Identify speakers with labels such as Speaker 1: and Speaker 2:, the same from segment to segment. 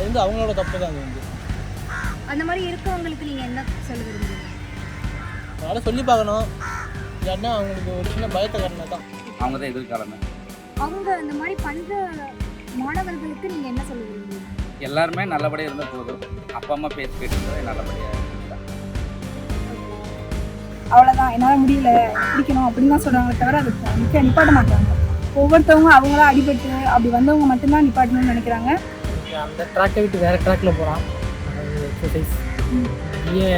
Speaker 1: அது அவங்களோட தப்பு தான். அது
Speaker 2: அந்த மாதிரி இருக்கவங்களுக்கு நீங்கள் என்ன சொல்ல விரும்புறீங்க?
Speaker 1: அதனால் சொல்லி பார்க்கணும். ஏன்னா அவங்களுக்கு ஒரு சின்ன பயத்தை காரணம் தான்.
Speaker 3: அவங்க தான் எதிர்காலமே.
Speaker 2: அவங்க அந்த மாதிரி பண்ணுற மாணவர்களுக்கு நீங்கள் என்ன சொல்ல விரும்புறீங்க?
Speaker 3: எல்லாருமே நல்லபடியாக இருந்தால் போதும். அப்பா அம்மா பேச்சு கேட்டு நல்லபடியாக இருந்தால்
Speaker 4: அவ்வளோதான். என்னால் முடியல, பிடிக்கணும் அப்படின்னு தான் சொல்கிறாங்களே தவிர அது நிப்பாட்ட மாட்டாங்க. ஒவ்வொருத்தவங்க அவங்களா அடிபட்டு அப்படி வந்தவங்க மட்டும்தான் நிப்பாட்டணும்னு நினைக்கிறாங்க.
Speaker 1: அந்த ட்ராக்கை விட்டு வேறு ட்ராக்கில் போகிறான். எக்ஸசைஸ் நிறைய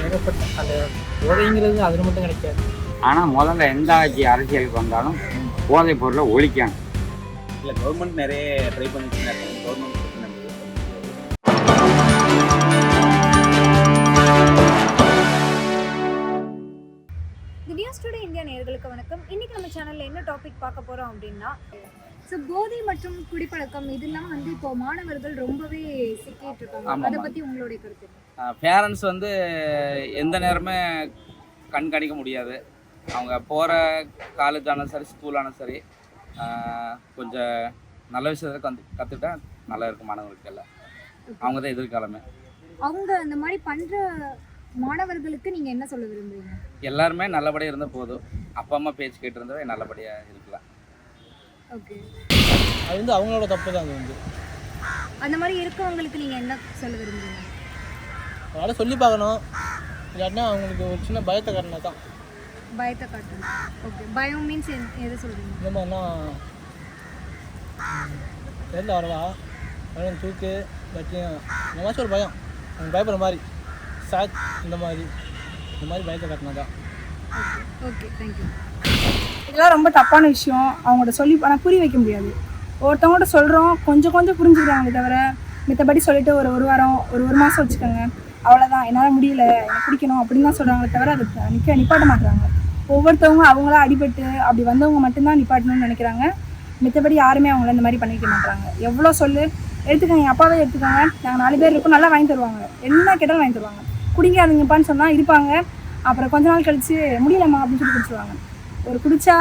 Speaker 1: ஏகப்பட்ட அந்த போதைங்கிறது அதில் மட்டும் கிடைக்காது.
Speaker 5: ஆனால் முதல்ல எந்த ஆட்சி அரசியலுக்கு வந்தாலும் போதைப் பொருளை ஒழிக்கணும்.
Speaker 3: இல்லை கவர்மெண்ட் நிறைய ட்ரை பண்ணிட்டு இருக்காங்க. கவர்மெண்ட்
Speaker 2: நியூஸ் டுடே இந்தியா நேயர்களுக்கு வணக்கம். இன்னைக்கு நம்ம சேனல்ல என்ன டாபிக் பார்க்க போறோம் அப்படின்னா, போதை மற்றும் குடிப்பழக்கம் இதெல்லாம் இப்போ மாணவர்கள் ரொம்பவே சிக்கிட்டு இருக்காங்க. அதை பத்தி உங்களுடைய கருத்து?
Speaker 3: பேரண்ட்ஸ் எந்த நேரமே கண்காணிக்க முடியாது. அவங்க போகிற காலேஜ் ஆனாலும் சரி, ஸ்கூல் ஆனாலும் சரி, கொஞ்சம் நல்ல விஷயத்தை கற்றுக்கிட்டா நல்லா இருக்கும் மாணவர்களுக்கு. எல்லாம் அவங்க தான் எதிர்காலமே.
Speaker 2: அவங்க அந்த மாதிரி பண்ணுற மாணவர்களுக்கு நீங்கள் என்ன சொல்ல விரும்புறீங்க?
Speaker 3: எல்லாருமே நல்லபடியாக இருந்தால் போதும். அப்பா அம்மா பேச்சு கேட்டு இருந்தாவே நல்லபடியாக இருக்கலாம்.
Speaker 2: ஓகே,
Speaker 1: அது அவங்களோட தப்பு தான். அது
Speaker 2: அந்த மாதிரி இருக்கவங்களுக்கு நீங்கள் என்ன சொல்ல விரும்புறீங்க?
Speaker 1: அதனால் சொல்லி பார்க்கணும். ஏன்னா அவங்களுக்கு ஒரு சின்ன பயத்தை காரணம் தான்.
Speaker 2: பயத்தை காட்டணும். ஓகே, பயம் மீன்ஸ் எதை சொல்கிறீங்க?
Speaker 1: இந்த மாதிரினா தெரியல வரவா பயம் தூக்கு பற்றியும் இந்த மாதிரி ஒரு பயம். அவங்க பயப்படுற மாதிரி சாட் இந்த மாதிரி பயத்தை காட்டினா தான்.
Speaker 2: Okay, thank you.
Speaker 4: இதெல்லாம் ரொம்ப தப்பான விஷயம். அவங்கள்ட்ட சொல்லி ஆனால் புரிய வைக்க முடியாது. ஒருத்தவங்கள்ட்ட சொல்கிறோம், கொஞ்சம் புரிஞ்சுக்கிறாங்களே தவிர மித்தபடி சொல்லிவிட்டு ஒரு வாரம் ஒரு மாதம் வச்சுக்கோங்க, அவ்வளோதான் என்னால் முடியல, எனக்கு பிடிக்கணும் அப்படின்னு தான் சொல்கிறாங்களே தவிர அது நிப்பாட்ட மாட்டாங்க. ஒவ்வொருத்தவங்க அவங்களா அடிபட்டு அப்படி வந்தவங்க மட்டும்தான் நிப்பாட்டணும்னு நினைக்கிறாங்க. மித்தபடி யாருமே அவங்கள இந்த மாதிரி பண்ணிக்க மாட்டாங்க. எவ்வளோ சொல்லு எடுத்துக்கோங்க, எங்கள் அப்பாவே எடுத்துக்கோங்க, நாங்கள் 4 பேர் இருக்கோம், நல்லா வாங்கி தருவாங்க, என்ன கேட்டாலும் வாங்கி தருவாங்க. குடிக்காதீங்கப்பான்னு சொன்னால் இருப்பாங்க. அப்புறம் கொஞ்ச நாள் கழித்து முடியலம்மா அப்படின்னு சொல்லி குடிச்சிடுவாங்க. ஒரு குடித்தா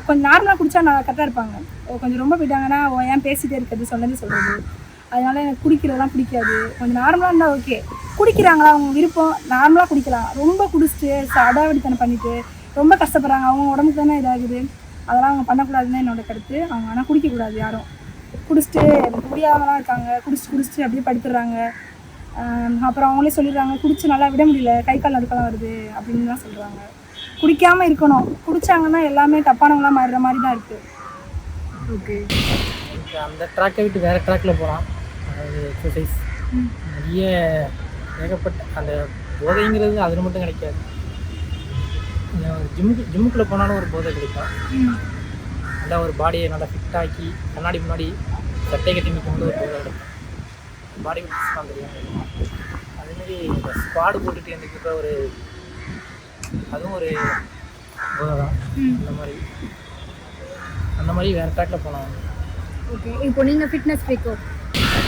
Speaker 4: கொஞ்சம் நார்மலாக குடித்தா நான் கரெக்டாக இருப்பாங்க. கொஞ்சம் ரொம்ப போயிட்டாங்கன்னா ஏன் பேசிகிட்டே இருக்கிறது சொன்னது சொல்கிறது. அதனால் எனக்கு குடிக்கிறதெல்லாம் பிடிக்காது. கொஞ்சம் நார்மலாக இருந்தால் ஓகே. குடிக்கிறாங்களா அவங்க விருப்பம், நார்மலாக குடிக்கலாம். ரொம்ப குடிச்சிட்டு அடாவடித்தனம் பண்ணிவிட்டு ரொம்ப கஷ்டப்படுறாங்க, அவங்க உடம்புக்கு தானே இதாகுது. அதெல்லாம் அவங்க பண்ணக்கூடாதுன்னு என்னோடய கருத்து. அவங்க ஆனால் குடிக்கக்கூடாது. யாரும் குடிச்சிட்டு முடியாமலாம் இருக்காங்க, குடிச்சிட்டு அப்படியே படுத்துடுறாங்க. அப்புறம் அவங்களே சொல்லிடுறாங்க, குடிச்சு நல்லா விட முடியல, கை கால் நடுக்கலாம் வருது அப்படின்லாம் சொல்கிறாங்க. குடிக்காமல் இருக்கணும். குடித்தாங்கன்னா எல்லாமே தப்பானவங்களாம் மாறுற மாதிரி தான் இருக்குது.
Speaker 2: ஓகே,
Speaker 1: அந்த ட்ராக்கை விட்டு வேறு ட்ராக்கில் போகிறான். அதாவது எக்ஸசைஸ் நிறைய ஏகப்பட்ட அந்த போதைங்கிறது அதில் மட்டும் கிடைக்காது. ஜிம்முக்குள்ளே போனாலும் ஒரு போதை கிடைக்கும். நல்லா ஒரு பாடியை நல்லா ஃபிட்டாக்கி கண்ணாடி முன்னாடி சட்டை கட்டி நிற்கும்போது ஒரு போதை கிடைக்கும். பாடி ஃபிட்னஸ் தெரியும். அதேமாரி இந்த ஸ்குவாடு போட்டுட்டு எனக்கு ஒரு அதுவும் ஒரு போதை தான். அந்த மாதிரி வேறு ட்ராக்கில் போனாங்க.
Speaker 2: ஓகே, இப்போ நீங்கள் ஃபிட்னஸ் ஃப்ரீக்கோ?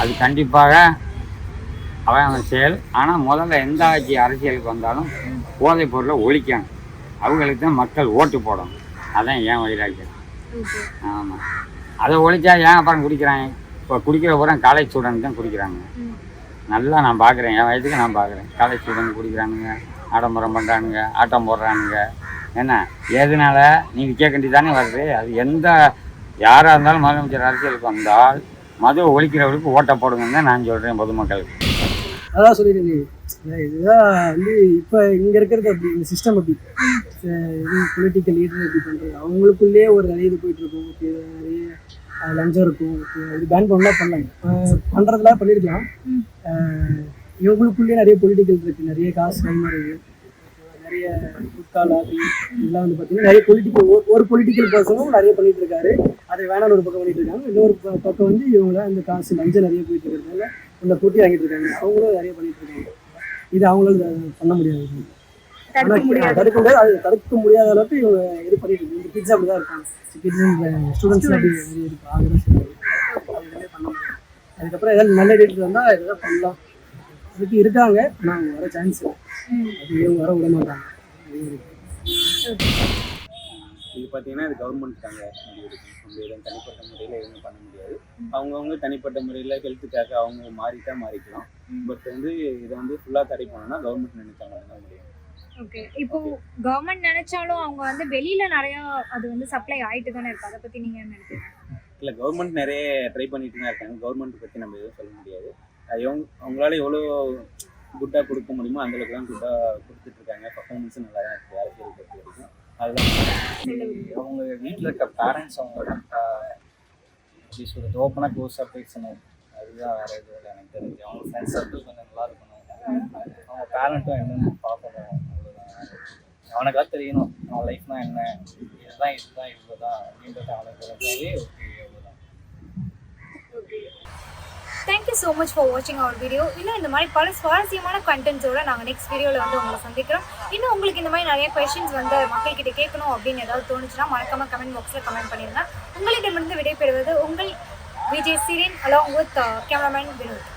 Speaker 5: அது கண்டிப்பாக அவன் செயல். ஆனால் முதல்ல எந்த ஆட்சி அரசியலுக்கு வந்தாலும் போதைப் பொருளை ஒழிக்கணும். அவங்களுக்கு தான் மக்கள் ஓட்டு போடணும். அதான் ஏன் வைராக்கியம். ஆமாம், அதை ஒழிச்சா ஏன் அப்புறம் குடிக்கிறாங்க? இப்போ குடிக்கிற பூரா காலேஜ் ஸ்டூடெண்ட் தான் குடிக்கிறாங்க. நல்லா நான் பார்க்குறேன், என் வயதுக்கு நான் பார்க்குறேன். காலேஜ் ஸ்டூடெண்ட் குடிக்கிறானுங்க, ஆடம்பரம் பண்ணுறானுங்க, ஆட்டம் போடுறானுங்க. என்ன எதனால நீங்கள் கேட்க வேண்டியதானே வருது. அது எந்த யாராக இருந்தாலும் முதலமைச்சர் அரசியலுக்கு வந்தால் மதுவை ஒழிக்கிறவருக்கு ஓட்டை போடுங்கன்னு தான் நான் சொல்கிறேன் பொதுமக்களுக்கு.
Speaker 1: அதான் சொல்லிடுங்க. இதுதான் இப்போ இங்கே இருக்கிறது அப்படி, இந்த சிஸ்டம் அப்படி, பொலிட்டிக்கல் லீடர் எப்படி பண்ணுறது, அவங்களுக்குள்ளேயே ஒரு நிறைய இது போயிட்டுருக்கும். நிறைய லஞ்சம் இருக்கும். இது பேன் பண்ணலாம், பண்ணுறதுலாம் பண்ணியிருக்கலாம். இவங்களுக்குள்ளேயே நிறைய பொலிட்டிக்கல் இருக்குது, நிறைய காசு கைமாறுது, நிறைய குட்கால் ஆபி இதெல்லாம் பார்த்தீங்கன்னா நிறைய ஒரு பொலிட்டிக்கல் பர்சனும் நிறைய பண்ணிட்டு இருக்காரு. அதை வேணாலும் ஒரு பக்கம் பண்ணிட்டு இருக்காங்க. இன்னொரு பக்கம் இவங்க இந்த காசு லஞ்சம் நிறைய போயிட்டு இருக்கிறதுனால இந்த போட்டி வாங்கிட்டு இருக்காங்க. அவங்களும் நிறைய பண்ணிட்டு இருக்காங்க. இது அவங்களும் பண்ண முடியாது, தடுக்க முடியாது. அது தடுக்க முடியாத அளவுக்கு இவங்க இது பண்ணிட்டு இருக்காங்க. இந்த கிட்ஸ் அப்படிதான் இருக்காங்க. கிட்ஸ் ஸ்டூடெண்ட்ஸ் அப்படி இருக்கு. ஆகுதான் சொல்லுவாங்க, அது பண்ண முடியாது. அதுக்கப்புறம் ஏதாவது நல்ல டேட் வந்தால் எதாவது பண்ணலாம். அதுக்கு இருக்காங்க, ஆனால் அவங்க வர சான்ஸ் அது இவங்க வர விட மாட்டாங்க.
Speaker 6: இது பார்த்தீங்கன்னா இது கவர்மெண்ட் தாங்க முடிவு எடுக்கணும். நம்ம எதுவும் தனிப்பட்ட முறையில் எதுவும் பண்ண முடியாது. அவங்கவுங்க தனிப்பட்ட முறையில் ஹெல்த்துக்காக அவங்க மாறிக்கலாம். பட் வந்து இதை வந்து ஃபுல்லாக தடை பண்ணணும்னா கவர்மெண்ட் நினைச்சா மட்டும்தான் முடியும்.
Speaker 2: ஓகே, இப்போ கவர்மெண்ட் நினைச்சாலும் அவங்க வந்து வெளியில நிறைய அது வந்து சப்ளை ஆயிட்டு தானே இருக்கு. அதை பத்தி நீங்க என்ன நினைக்கிறீங்க?
Speaker 6: இல்லை, கவர்மெண்ட் நிறைய ட்ரை பண்ணிட்டு தான் இருக்காங்க. கவர்மெண்ட் பற்றி நம்ம எதுவும் சொல்ல முடியாது. அவங்களால எவ்வளோ குட்டாக கொடுக்க முடியுமோ அந்தளவுக்கு தான் குட்டாக கொடுத்துட்ருக்காங்க. பர்ஃபார்மன்ஸும் நல்லா தான் இருக்குது அரசியல் பொறுத்த வரைக்கும். அதுதான்
Speaker 7: அவங்க வீட்டில் இருக்க பேரண்ட்ஸ் அவங்க எப்படி சொல்கிறது ஓப்பனாக க்ளோஸாக பேசணும். அதுதான் வேறு எதுவும் இல்லை எனக்கு தெரிஞ்சு. அவங்க ஃப்ரெண்ட்ஸ் சர்க்கிள் கொஞ்சம் நல்லா இருக்கணும். அவங்க பேரண்ட்டும் என்னென்னு பார்க்கணும். அவ்வளோதான். அவனுக்காக தெரியணும் அவன் லைஃப்னால் என்ன, இதுதான் இவ்வளோ தான் அப்படின்றத அவனுக்கு தெரிஞ்சாலே ஓகே அவ்வளோதான்.
Speaker 2: தேங்க்யூ ஸோ மச் ஃபார் வாட்சிங் அவர் வீடியோ. இன்னும் இந்த மாதிரி பல சுவாரஸ்யமான கண்டென்ட்ஸோட நாங்கள் நெக்ஸ்ட் வீடியோவில் வந்து உங்களை சந்திக்கிறோம். இன்னும் உங்களுக்கு இந்த மாதிரி நிறைய கொஷின்ஸ் வந்து மக்கள்கிட்ட கேட்கணும் அப்படின்னு ஏதாவது தோணுச்சுன்னா மறக்காம கமெண்ட் பாக்ஸில் கமெண்ட் பண்ணிடுங்க. உங்களிடமிருந்து விடைபெறுவது உங்கள் Vijay சிரேன் along with cameraman Vinod.